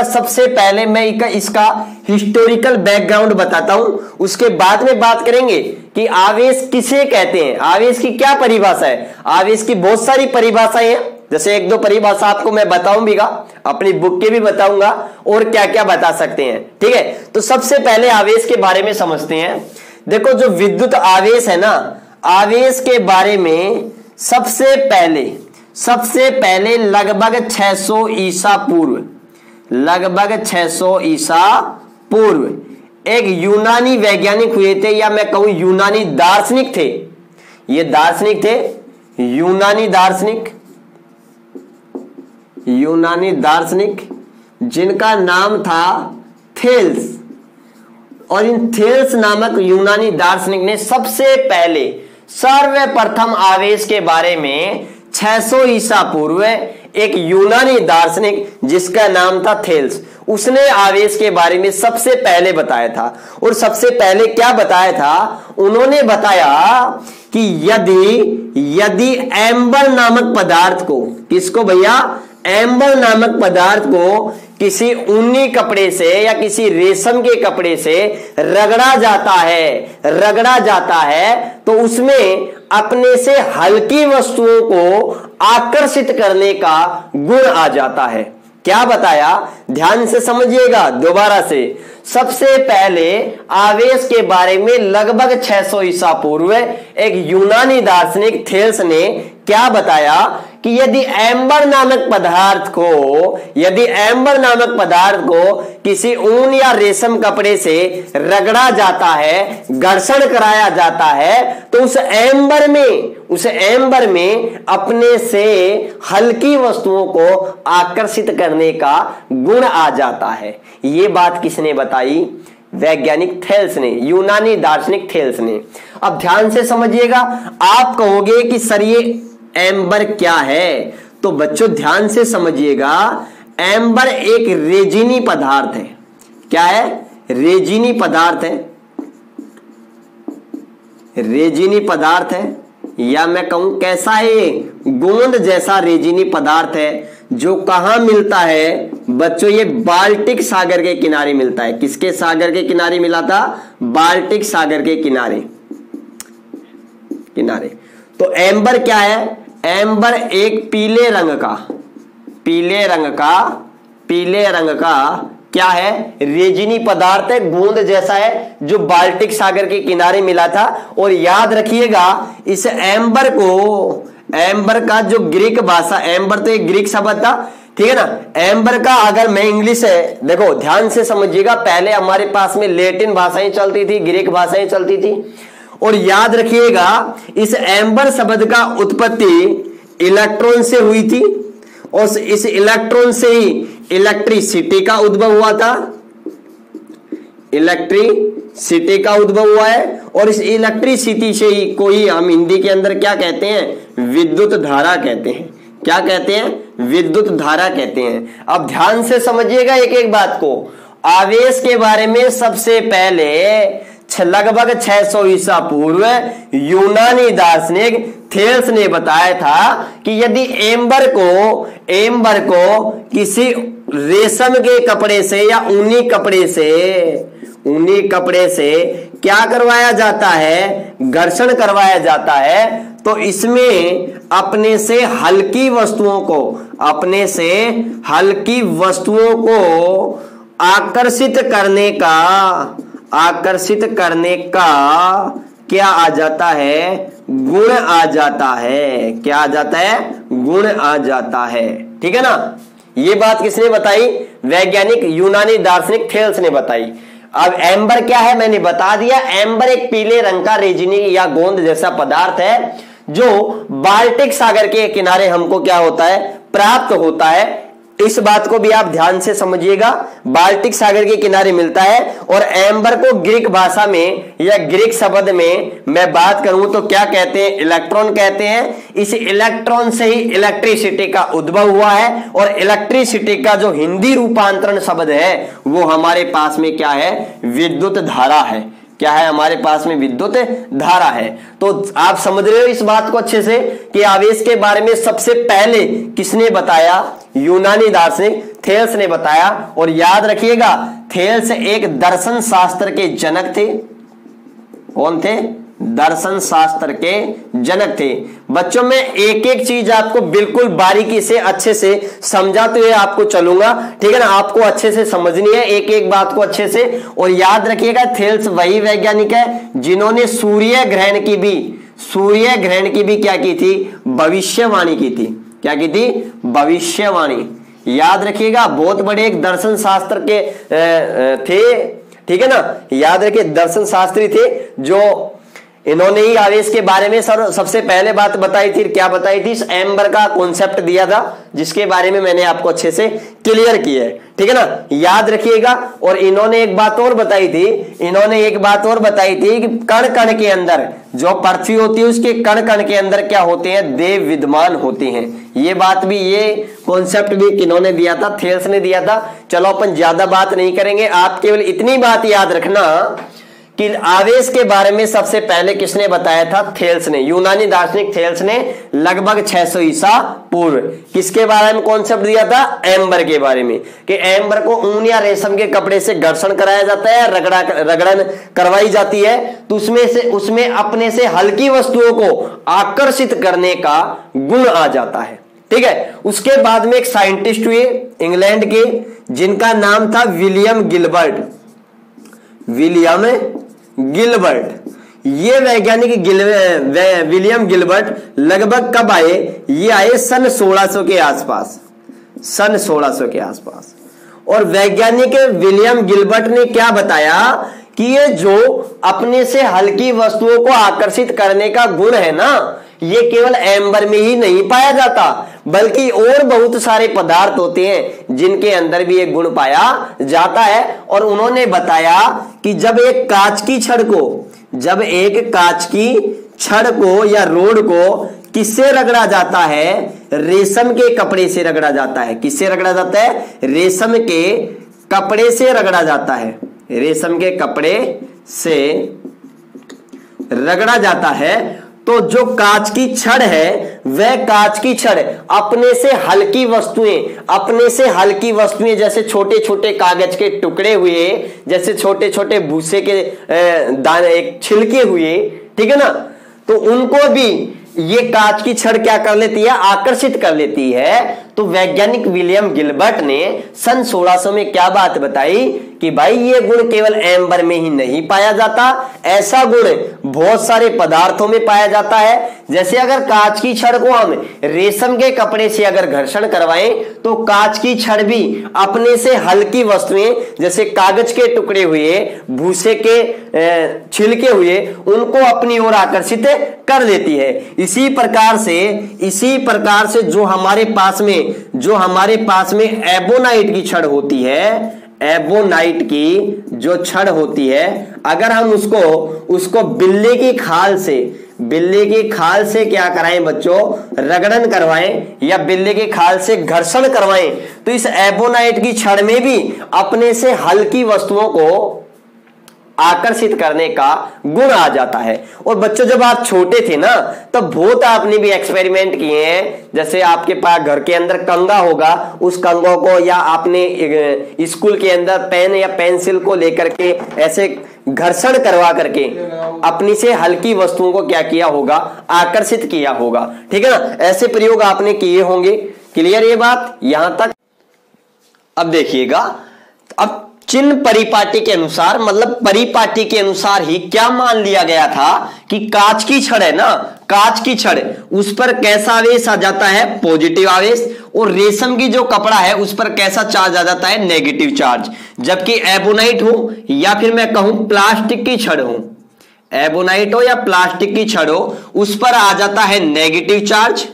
सबसे पहले मैं इसका हिस्टोरिकल बैकग्राउंड बताता हूं, उसके बाद में बात करेंगे कि आवेश किसे कहते हैं, आवेश की क्या परिभाषा है। आवेश की बहुत सारी परिभाषाएं हैं, जैसे एक दो परिभाषा आपको मैं बताऊंगा, अपनी बुक के भी बताऊंगा और क्या क्या बता सकते हैं, ठीक है। तो सबसे पहले आवेश के बारे में समझते हैं। देखो जो विद्युत आवेश है ना, आवेश के बारे में सबसे पहले लगभग 600 ईसा पूर्व एक यूनानी वैज्ञानिक हुए थे, या मैं कहूं यूनानी दार्शनिक थे। ये दार्शनिक थे, यूनानी दार्शनिक जिनका नाम था थेल्स। और इन थेल्स नामक यूनानी दार्शनिक ने सबसे पहले सर्वप्रथम आवेश के बारे में 600 ईसा पूर्व एक यूनानी दार्शनिक जिसका नाम था थेल्स, उसने आवेश के बारे में सबसे पहले बताया था। और सबसे पहले क्या बताया था, उन्होंने बताया कि यदि एम्बर नामक पदार्थ को, किसको भैया, एम्बर नामक पदार्थ को किसी ऊनी कपड़े से या किसी रेशम के कपड़े से रगड़ा जाता है तो उसमें अपने से हल्की वस्तुओं को आकर्षित करने का गुण आ जाता है। क्या बताया, ध्यान से समझिएगा दोबारा से। सबसे पहले आवेश के बारे में लगभग 600 ईसा पूर्व एक यूनानी दार्शनिक थेल्स ने क्या बताया कि यदि एम्बर नामक पदार्थ को किसी ऊन या रेशम कपड़े से रगड़ा जाता है, घर्षण कराया जाता है, तो उस एम्बर में अपने से हल्की वस्तुओं को आकर्षित करने का गुण आ जाता है। ये बात किसने बताई, वैज्ञानिक थेल्स ने, यूनानी दार्शनिक थेल्स ने। अब ध्यान से समझिएगा, आप कहोगे कि सर ये एम्बर क्या है, तो बच्चों ध्यान से समझिएगा, एम्बर एक रेजिनी पदार्थ है। क्या है, रेजिनी पदार्थ है, या मैं कहूं कैसा है, गोंद जैसा रेजिनी पदार्थ है, जो कहां मिलता है बच्चों, ये बाल्टिक सागर के किनारे मिलता है। किसके सागर के किनारे मिला था, बाल्टिक सागर के किनारे। तो एम्बर क्या है, एम्बर एक पीले रंग का क्या है, रेजिनी पदार्थ है, गोंद जैसा है, जो बाल्टिक सागर के किनारे मिला था। और याद रखिएगा इस एम्बर का जो ग्रीक भाषा, एम्बर तो एक ग्रीक शब्द था, ठीक है ना। एम्बर का अगर मैं इंग्लिश है, देखो ध्यान से समझिएगा, पहले हमारे पास में लैटिन भाषाएं चलती थी, ग्रीक भाषाएं चलती थी। और याद रखिएगा इस एम्बर शब्द का उत्पत्ति इलेक्ट्रॉन से हुई थी, और इस इलेक्ट्रॉन से ही इलेक्ट्रिसिटी का उद्भव हुआ था, इलेक्ट्रिसिटी का उद्भव हुआ है। और इस इलेक्ट्रिसिटी से ही कोई हम हिंदी के अंदर क्या कहते हैं, विद्युत धारा कहते हैं। क्या कहते हैं, विद्युत धारा कहते हैं। अब ध्यान से समझिएगा एक एक बात को। आवेश के बारे में सबसे पहले लगभग 600 ईसा पूर्व यूनानी दार्शनिक थेल्स ने बताया था कि यदि एम्बर को किसी रेशम के कपड़े से या ऊनी कपड़े से क्या करवाया जाता है, घर्षण करवाया जाता है, तो इसमें अपने से हल्की वस्तुओं को आकर्षित करने का क्या आ जाता है, गुण आ जाता है। क्या आ जाता है, गुण आ जाता है, ठीक है ना। ये बात किसने बताई, वैज्ञानिक यूनानी दार्शनिक थेल्स ने बताई। अब एम्बर क्या है मैंने बता दिया। एम्बर एक पीले रंग का रेजिनी या गोंद जैसा पदार्थ है जो बाल्टिक सागर के किनारे हमको क्या होता है, प्राप्त होता है। इस बात को भी आप ध्यान से समझिएगा, बाल्टिक सागर के किनारे मिलता है। और एम्बर को ग्रीक भाषा में या ग्रीक शब्द में मैं बात करूं तो क्या कहते हैं, इलेक्ट्रॉन कहते हैं। इस इलेक्ट्रॉन से ही इलेक्ट्रिसिटी का उद्भव हुआ है और इलेक्ट्रिसिटी का जो हिंदी रूपांतरण शब्द है वो हमारे पास में क्या है, विद्युत धारा है। क्या है हमारे पास में, विद्युत धारा है। तो आप समझ रहे हो इस बात को अच्छे से कि आवेश के बारे में सबसे पहले किसने बताया, यूनानी दार्शनिक थेल्स ने बताया। और याद रखिएगा थेल्स एक दर्शन शास्त्र के जनक थे। कौन थे, दर्शन शास्त्र के जनक थे। बच्चों में एक एक चीज आपको बिल्कुल बारीकी से अच्छे से समझाते हुए आपको चलूंगा, ठीक है ना। आपको अच्छे से समझनी है एक एक बात को अच्छे से। और याद रखिएगा थेल्स वही वैज्ञानिक है जिन्होंने सूर्य ग्रहण की भी क्या की थी, भविष्यवाणी की थी। क्या की थी, भविष्यवाणी। याद रखिएगा बहुत बड़े एक दर्शन शास्त्र के थे, ठीक है ना। याद रखिए दर्शन शास्त्री थे जो इन्होंने ही आवेश के बारे में सबसे पहले बात बताई थी। क्या बताई थी, इस एम्बर का कॉन्सेप्ट दिया था जिसके बारे में मैंने आपको अच्छे से क्लियर किया है, ठीक है ना। याद रखिएगा। और इन्होंने एक बात और बताई थी कि कण कण के अंदर जो पृथ्वी होती है उसके कण कण के अंदर क्या होते हैं, देव विद्यमान होते हैं। ये बात भी, ये कॉन्सेप्ट भी किन्होंने दिया था, थेल्स ने दिया था। चलो अपन ज्यादा बात नहीं करेंगे, आप केवल इतनी बात याद रखना कि आवेश के बारे में सबसे पहले किसने बताया था, थेल्स ने, यूनानी दार्शनिक थेल्स ने लगभग 600 ईसा पूर्व। किसके बारे में कॉन्सेप्ट दिया था, एम्बर के बारे में, कि एम्बर को ऊन या रेशम के कपड़े से घर्षण कराया जाता है, रगड़न करवाई जाती है, तो उसमें अपने से हल्की वस्तुओं को आकर्षित करने का गुण आ जाता है, ठीक है। उसके बाद में एक साइंटिस्ट हुए इंग्लैंड के जिनका नाम था विलियम गिलबर्ट। ये वैज्ञानिक विलियम गिलबर्ट लगभग कब आए, ये आए सन 1600 के आसपास। और वैज्ञानिक विलियम गिलबर्ट ने क्या बताया कि ये जो अपने से हल्की वस्तुओं को आकर्षित करने का गुण है ना, ये केवल एम्बर में ही नहीं पाया जाता बल्कि और बहुत सारे पदार्थ होते हैं जिनके अंदर भी एक गुण पाया जाता है। और उन्होंने बताया कि जब एक कांच की छड़ को या रोड को किससे रगड़ा जाता है, रेशम के कपड़े से रगड़ा जाता है। किससे रगड़ा जाता है, रेशम के कपड़े से रगड़ा जाता है। रेशम के कपड़े से रगड़ा जाता है तो जो कांच की छड़ है वह कांच की छड़ अपने से हल्की वस्तुएं जैसे छोटे छोटे कागज के टुकड़े हुए, जैसे छोटे छोटे भूसे के दाने, एक छिलके हुए, ठीक है ना, तो उनको भी ये कांच की छड़ क्या कर लेती है, आकर्षित कर लेती है। तो वैज्ञानिक विलियम गिलबर्ट ने सन 1600 में क्या बात बताई कि भाई ये गुण केवल एम्बर में ही नहीं पाया जाता, ऐसा गुण बहुत सारे पदार्थों में पाया जाता है। जैसे अगर कांच की छड़ को हम रेशम के कपड़े से अगर घर्षण करवाएं तो कांच की छड़ भी अपने से हल्की वस्तुएं जैसे कागज के टुकड़े हुए, भूसे के छिलके हुए, उनको अपनी ओर आकर्षित कर देती है। इसी प्रकार से जो हमारे पास में एबोनाइट की छड़ होती है, एबोनाइट की जो छड़ होती है, अगर हम उसको बिल्ली की खाल से क्या कराएं बच्चों, रगड़न करवाएं या बिल्ली की खाल से घर्षण करवाएं, तो इस एबोनाइट की छड़ में भी अपने से हल्की वस्तुओं को आकर्षित करने का गुण आ जाता है। और बच्चों जब आप छोटे थे ना तब बहुत आपने भी एक्सपेरिमेंट किए हैं। जैसे आपके पास घर के अंदर कंगा होगा, उस कंगों को या आपने स्कूल के अंदर पेन या पेंसिल को लेकर के ऐसे घर्षण करवा करके अपनी से हल्की वस्तुओं को क्या किया होगा, आकर्षित किया होगा, ठीक है ना। ऐसे प्रयोग आपने किए होंगे। क्लियर ये बात यहां तक। अब देखिएगा, अब चिन्ह परिपाटी के अनुसार, मतलब परिपाटी के अनुसार ही क्या मान लिया गया था कि कांच की छड़ है ना, कांच की छड़, उस पर कैसा आवेश आ जाता है? पॉजिटिव आवेश। और रेशम की जो कपड़ा है उस पर कैसा चार्ज आ जाता है? Negative charge. जबकि एबोनाइट हो या फिर मैं कहूं प्लास्टिक की छड़ हो, एबोनाइट हो या प्लास्टिक की छड़ हो, उस पर आ जाता है नेगेटिव चार्ज,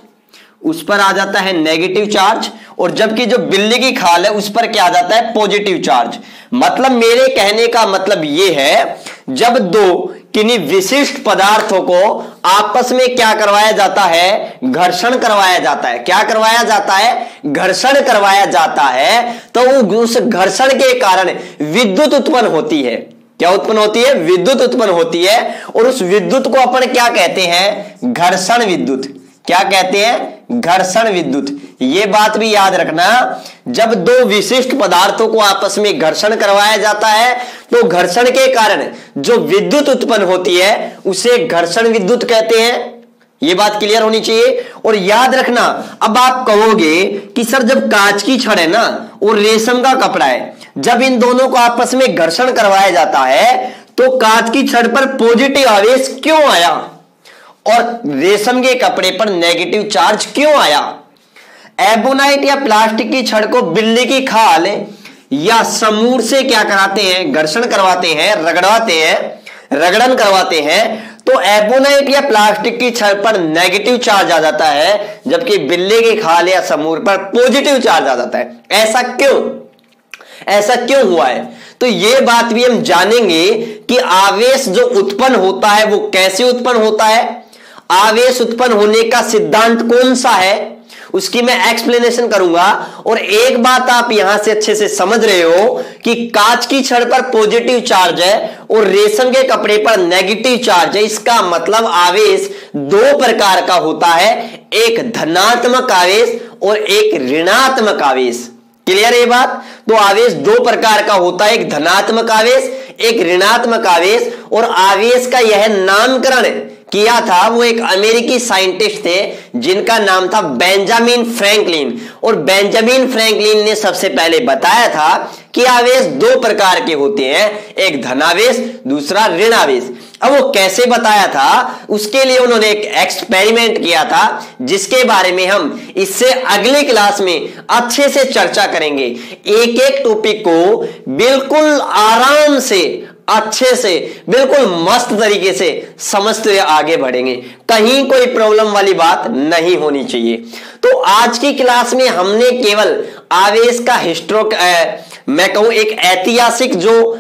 उस पर आ जाता है नेगेटिव चार्ज। और जबकि जो बिल्ली की खाल है उस पर क्या आ जाता है? Positive charge. मतलब मेरे कहने का मतलब यह है, जब दो किन्हीं विशिष्ट पदार्थों को आपस में क्या करवाया जाता है? घर्षण करवाया जाता है। क्या करवाया जाता है? घर्षण करवाया जाता है। तो उस घर्षण के कारण विद्युत उत्पन्न होती है। क्या उत्पन्न होती है? विद्युत उत्पन्न होती है। और उस विद्युत को अपन क्या कहते हैं? घर्षण विद्युत। क्या कहते हैं? घर्षण विद्युत। यह बात भी याद रखना, जब दो विशिष्ट पदार्थों को आपस में घर्षण करवाया जाता है तो घर्षण के कारण जो विद्युत उत्पन्न होती है उसे घर्षण विद्युत कहते हैं। यह बात क्लियर होनी चाहिए। और याद रखना, अब आप कहोगे कि सर जब कांच की छड़ है ना और रेशम का कपड़ा है, जब इन दोनों को आपस में घर्षण करवाया जाता है तो कांच की छड़ पर पॉजिटिव आवेश क्यों आया और रेशम के कपड़े पर नेगेटिव चार्ज क्यों आया? एबोनाइट या प्लास्टिक की छड़ को बिल्ली की खाल या समूर से क्या कराते हैं? घर्षण करवाते हैं, रगड़वाते हैं, रगड़न करवाते हैं। तो एबोनाइट या प्लास्टिक की छड़ पर नेगेटिव चार्ज आ जाता है, जबकि बिल्ली की खाल या समूर पर पॉजिटिव चार्ज आ जाता है। ऐसा क्यों? ऐसा क्यों हुआ है? तो यह बात भी हम जानेंगे कि आवेश जो उत्पन्न होता है वो कैसे उत्पन्न होता है, आवेश उत्पन्न होने का सिद्धांत कौन सा है, उसकी मैं एक्सप्लेनेशन करूंगा। और एक बात आप यहां से अच्छे से समझ रहे हो कि कांच की छड़ पर पॉजिटिव चार्ज है और रेशम के कपड़े पर नेगेटिव चार्ज है। इसका मतलब आवेश दो प्रकार का होता है, एक धनात्मक आवेश और एक ऋणात्मक आवेश। क्लियर है ये बात? तो आवेश दो प्रकार का होता है, एक धनात्मक आवेश, एक ऋणात्मक आवेश। और आवेश का यह नामकरण किया था वो एक अमेरिकी साइंटिस्ट थे जिनका नाम था बेंजामिन फ्रैंकलिन। और बेंजामिन फ्रैंकलिन ने सबसे पहले बताया था कि आवेश दो प्रकार के होते हैं, एक धनावेश, दूसरा ऋणावेश। अब वो कैसे बताया था, उसके लिए उन्होंने एक एक्सपेरिमेंट किया था जिसके बारे में हम इससे अगली क्लास में अच्छे से चर्चा करेंगे। एक एक टॉपिक को बिल्कुल आराम से, अच्छे से, बिल्कुल मस्त तरीके से समझते हुए आगे बढ़ेंगे। कहीं कोई प्रॉब्लम वाली बात नहीं होनी चाहिए। तो आज की क्लास में हमने केवल आवेश का मैं कहूं एक ऐतिहासिक जो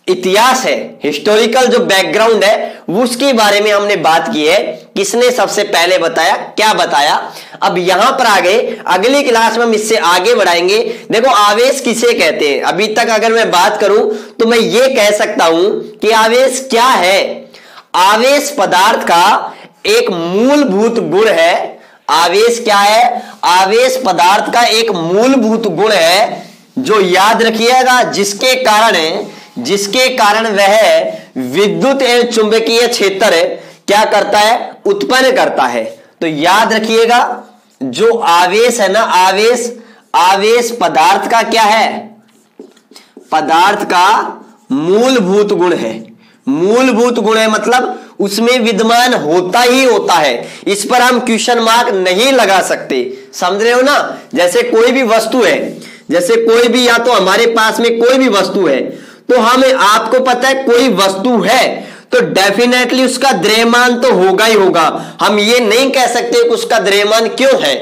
इतिहास है, हिस्टोरिकल जो बैकग्राउंड है, उसके बारे में हमने बात की है। किसने सबसे पहले बताया, क्या बताया। अब यहां पर आ गए, अगली क्लास में हम इससे आगे बढ़ाएंगे। देखो आवेश किसे कहते हैं, अभी तक अगर मैं बात करूं तो मैं ये कह सकता हूं कि आवेश क्या है। आवेश पदार्थ का एक मूलभूत गुण है। आवेश क्या है? आवेश पदार्थ का एक मूलभूत गुण है जो याद रखिएगा, जिसके कारण वह विद्युत एवं चुंबकीय क्षेत्र क्या करता है? उत्पन्न करता है। तो याद रखिएगा, जो आवेश है ना, आवेश पदार्थ का क्या है? पदार्थ का मूलभूत गुण है। मूलभूत गुण है मतलब उसमें विद्यमान होता ही होता है। इस पर हम क्वेश्चन मार्क नहीं लगा सकते। समझ रहे हो ना? जैसे कोई भी वस्तु है, जैसे कोई भी, या तो हमारे पास में कोई भी वस्तु है, तो हमें, आपको पता है कोई वस्तु है तो डेफिनेटली उसका द्रव्यमान तो होगा ही होगा। हम ये नहीं कह सकते कि उसका द्रव्यमान क्यों है।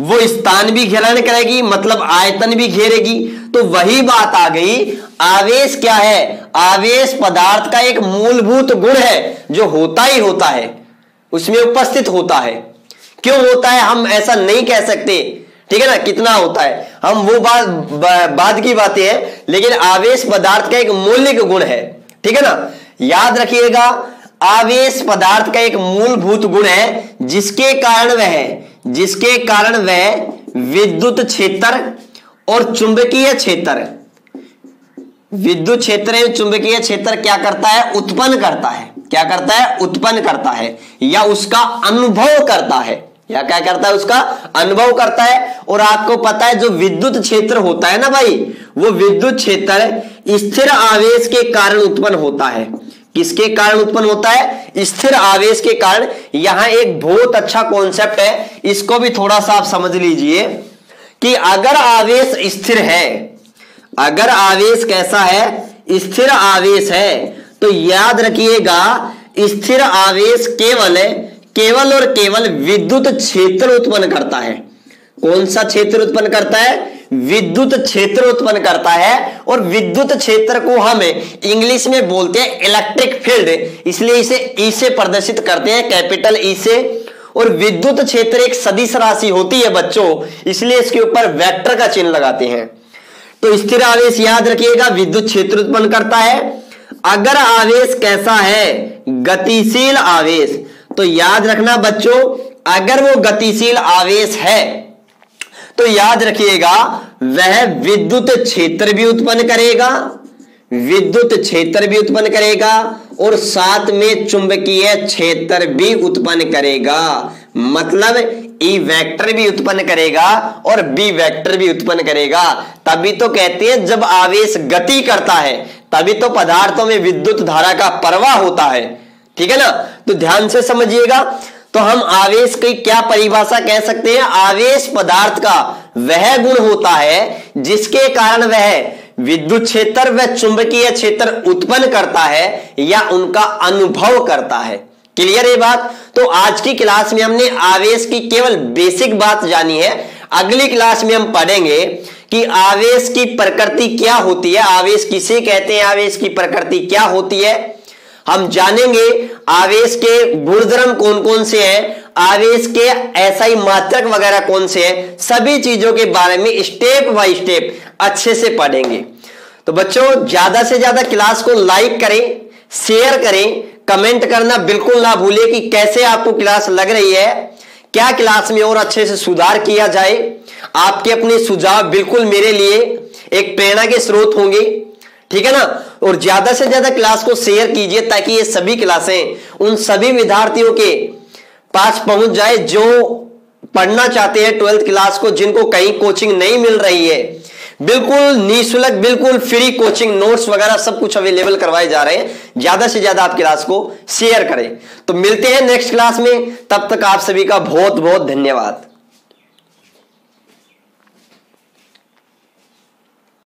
वो स्थान भी घेरण करेगी, मतलब आयतन भी घेरेगी। तो वही बात आ गई, आवेश क्या है? आवेश पदार्थ का एक मूलभूत गुण है जो होता ही होता है, उसमें उपस्थित होता है। क्यों होता है हम ऐसा नहीं कह सकते, ठीक है ना, कितना होता है हम वो बाद की बातें हैं, लेकिन आवेश पदार्थ का एक मौलिक गुण है, ठीक है ना। याद रखिएगा, आवेश पदार्थ का एक मूलभूत गुण है जिसके कारण वह विद्युत क्षेत्र और चुंबकीय क्षेत्र, विद्युत क्षेत्र एवं चुंबकीय क्षेत्र क्या करता है? उत्पन्न करता है। क्या करता है? उत्पन्न करता है, या उसका अनुभव करता है, या क्या करता है? उसका अनुभव करता है। और आपको पता है जो विद्युत क्षेत्र होता है ना भाई, वो विद्युत क्षेत्र स्थिर आवेश के कारण उत्पन्न होता है। किसके कारण उत्पन्न होता है? स्थिर आवेश के कारण। यहां एक बहुत अच्छा कॉन्सेप्ट है, इसको भी थोड़ा सा आप समझ लीजिए कि अगर आवेश स्थिर है, अगर आवेश कैसा है? स्थिर आवेश है, तो याद रखिएगा स्थिर आवेश केवल और केवल विद्युत क्षेत्र उत्पन्न करता है। कौन सा क्षेत्र उत्पन्न करता है? विद्युत क्षेत्र उत्पन्न करता है। और विद्युत क्षेत्र को हम इंग्लिश में बोलते हैं इलेक्ट्रिक फील्ड, इसलिए इसे ई से प्रदर्शित करते हैं, कैपिटल ई से। और विद्युत क्षेत्र एक सदिश राशि होती है बच्चों, इसलिए इसके ऊपर वेक्टर का चिन्ह लगाते हैं। तो स्थिर आवेश याद रखिएगा विद्युत क्षेत्र उत्पन्न करता है। अगर आवेश कैसा है? गतिशील आवेश, तो याद रखना बच्चों, अगर वो गतिशील आवेश है तो याद रखिएगा वह विद्युत क्षेत्र भी उत्पन्न करेगा, विद्युत क्षेत्र भी उत्पन्न करेगा और साथ में चुंबकीय क्षेत्र भी उत्पन्न करेगा। मतलब ई वेक्टर भी उत्पन्न करेगा और बी वेक्टर भी उत्पन्न करेगा। तभी तो कहते हैं जब आवेश गति करता है तभी तो पदार्थों में विद्युत धारा का प्रवाह होता है। ठीक है ना? तो ध्यान से समझिएगा। तो हम आवेश की क्या परिभाषा कह सकते हैं? आवेश पदार्थ का वह गुण होता है जिसके कारण वह विद्युत क्षेत्र व चुंबकीय क्षेत्र उत्पन्न करता है या उनका अनुभव करता है। क्लियर है बात? तो आज की क्लास में हमने आवेश की केवल बेसिक बात जानी है। अगली क्लास में हम पढ़ेंगे कि आवेश की प्रकृति क्या होती है, आवेश किसे कहते हैं, आवेश की प्रकृति क्या होती है। हम जानेंगे आवेश के गुणधर्म कौन कौन से हैं, आवेश के एसआई मात्रक वगैरह कौन से हैं, सभी चीजों के बारे में स्टेप बाय स्टेप अच्छे से पढ़ेंगे। तो बच्चों ज्यादा से ज्यादा क्लास को लाइक करें, शेयर करें, कमेंट करना बिल्कुल ना भूलिए कि कैसे आपको क्लास लग रही है, क्या क्लास में और अच्छे से सुधार किया जाए। आपके अपने सुझाव बिल्कुल मेरे लिए एक प्रेरणा के स्रोत होंगे। ठीक है ना? और ज्यादा से ज्यादा क्लास को शेयर कीजिए ताकि ये सभी क्लासें उन सभी विद्यार्थियों के पास पहुंच जाए जो पढ़ना चाहते हैं 12th क्लास को, जिनको कहीं कोचिंग नहीं मिल रही है। बिल्कुल निःशुल्क, बिल्कुल फ्री कोचिंग, नोट्स वगैरह सब कुछ अवेलेबल करवाए जा रहे हैं। ज्यादा से ज्यादा आप क्लास को शेयर करें। तो मिलते हैं नेक्स्ट क्लास में, तब तक आप सभी का बहुत बहुत धन्यवाद।